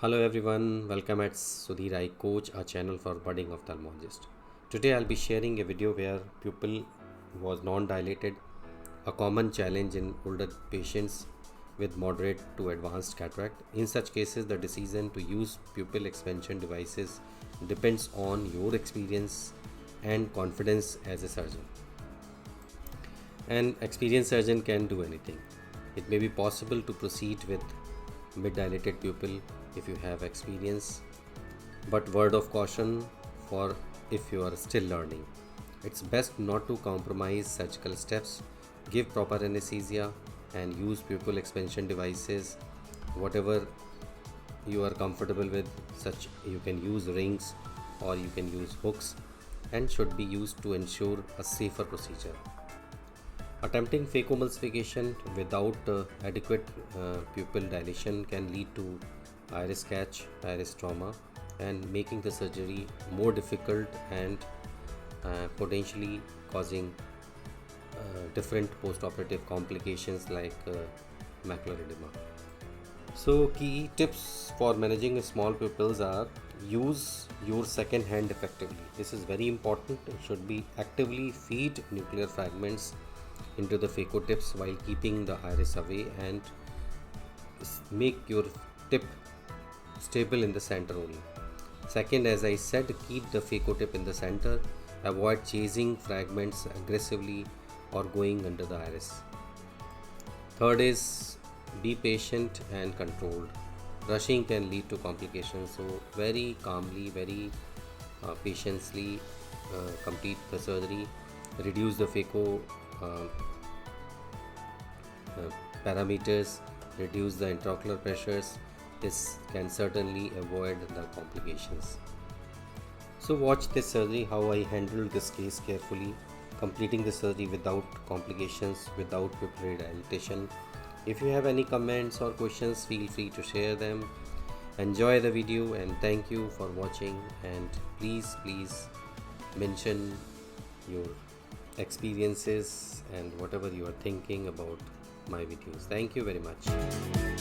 Hello everyone, welcome at SudhirEyeCoach, a channel for budding ophthalmologists. Today I'll be sharing a video where pupil was non-dilated, a common challenge in older patients with moderate to advanced cataract. In such cases, the decision to use pupil expansion devices depends on your experience and confidence as a surgeon. An experienced surgeon can do anything. It may be possible to proceed with mid-dilated pupil if you have experience, but word of caution for if you are still learning. It's best not to compromise surgical steps, give proper anesthesia and use pupil expansion devices whatever you are comfortable with, such you can use rings or you can use hooks, and should be used to ensure a safer procedure. Attempting phacoemulsification without adequate pupil dilation can lead to iris catch, iris trauma, and making the surgery more difficult and potentially causing different post-operative complications like macular edema. So key tips for managing small pupils are: use your second hand effectively. This is very important. It should be actively feed nuclear fragments into the phaco tips while keeping the iris away, and make your tip stable in the center only. Second, as I said, keep the phaco tip in the center. Avoid chasing fragments aggressively or going under the iris. Third is be patient and controlled. Rushing can lead to complications, so very calmly, very patiently complete the surgery. Reduce the phaco parameters, reduce the intraocular pressures. This can certainly avoid the complications. So watch this surgery, how I handled this case carefully, completing the surgery without complications, without pupillary dilatation. If you have any comments or questions, feel free to share them. Enjoy the video and thank you for watching, and please mention your experiences and whatever you are thinking about my videos. Thank you very much.